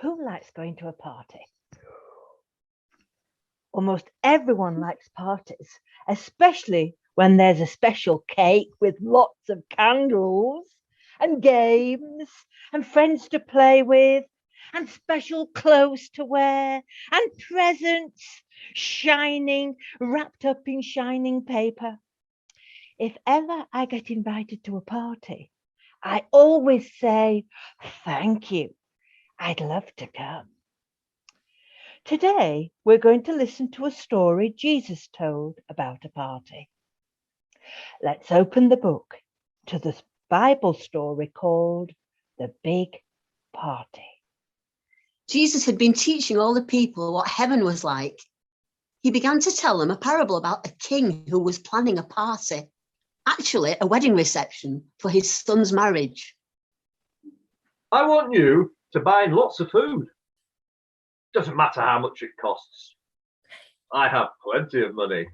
Who likes going to a party? Almost everyone likes parties, especially when there's a special cake with lots of candles and games and friends to play with and special clothes to wear and presents wrapped up in shining paper. If ever I get invited to a party, I always say, thank you. I'd love to come. Today, we're going to listen to a story Jesus told about a party. Let's open the book to the Bible story called The Big Party. Jesus had been teaching all the people what heaven was like. He began to tell them a parable about a king who was planning a party, actually a wedding reception for his son's marriage. I want you to buy lots of food. Doesn't matter how much it costs. I have plenty of money.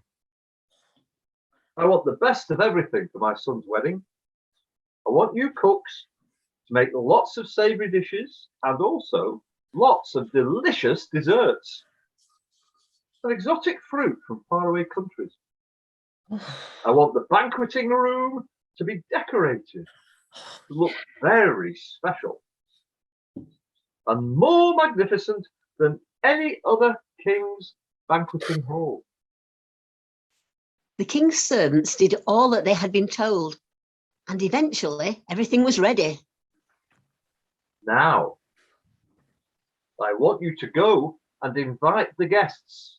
I want the best of everything for my son's wedding. I want you cooks to make lots of savoury dishes and also lots of delicious desserts and exotic fruit from faraway countries. I want the banqueting room to be decorated, to look very special and more magnificent than any other king's banqueting hall. The king's servants did all that they had been told, and eventually everything was ready. Now, I want you to go and invite the guests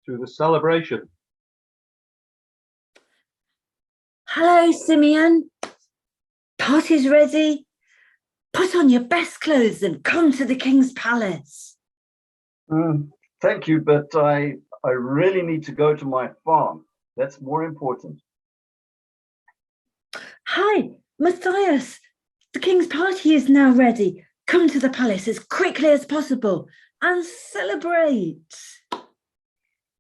to the celebration. Hello, Simeon. Party's ready. Put on your best clothes and come to the king's palace. Thank you, but I really need to go to my farm. That's more important. Hi, Matthias. The king's party is now ready. Come to the palace as quickly as possible and celebrate.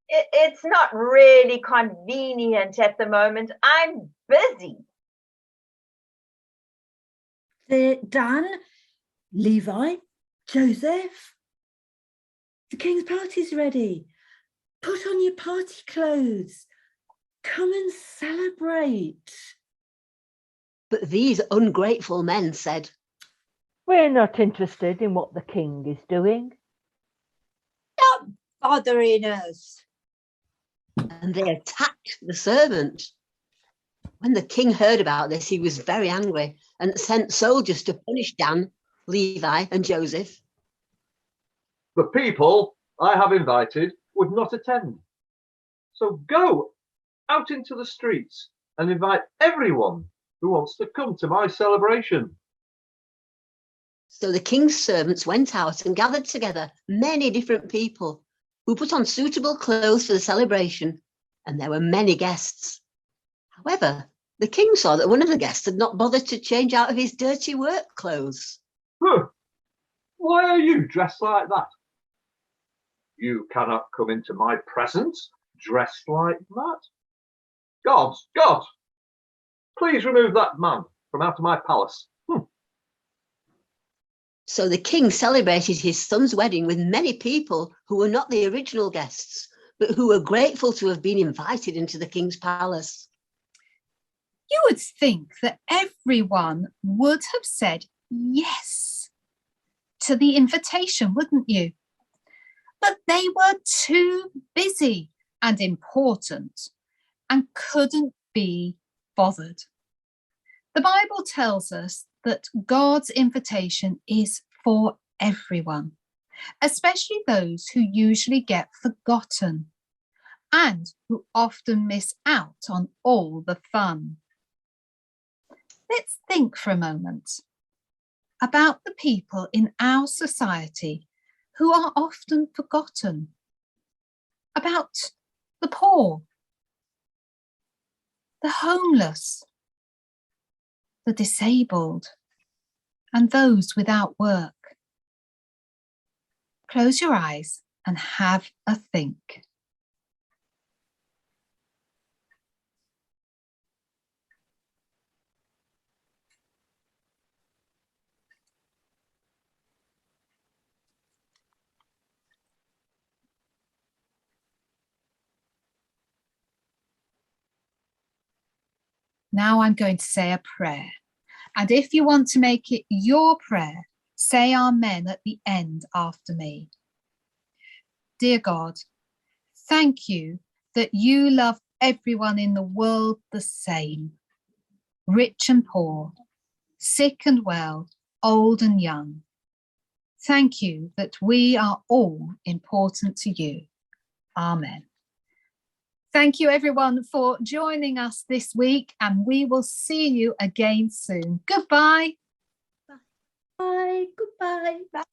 It's not really convenient at the moment. I'm busy. Dan, Levi, Joseph. The king's party's ready. Put on your party clothes. Come and celebrate. But these ungrateful men said, We're not interested in what the king is doing. Stop bothering us. and they attacked the servant. When the king heard about this, he was very angry and sent soldiers to punish Dan, Levi, and Joseph. The people I have invited would not attend. So go out into the streets and invite everyone who wants to come to my celebration. So the king's servants went out and gathered together many different people who put on suitable clothes for the celebration, and there were many guests. However, the king saw that one of the guests had not bothered to change out of his dirty work clothes. Huh. Why are you dressed like that? You cannot come into my presence dressed like that. Gods, please remove that man from out of my palace. So the king celebrated his son's wedding with many people who were not the original guests, but who were grateful to have been invited into the king's palace. You would think that everyone would have said yes to the invitation, wouldn't you? But they were too busy and important and couldn't be bothered. The Bible tells us that God's invitation is for everyone, especially those who usually get forgotten and who often miss out on all the fun. Let's think for a moment about the people in our society who are often forgotten, about the poor, the homeless, the disabled, and those without work. Close your eyes and have a think. Now I'm going to say a prayer. And if you want to make it your prayer, say amen at the end after me. Dear God, thank you that you love everyone in the world the same, rich and poor, sick and well, old and young. Thank you that we are all important to you. Amen. Thank you everyone for joining us this week, and we will see you again soon. Goodbye. Bye. Goodbye. Bye.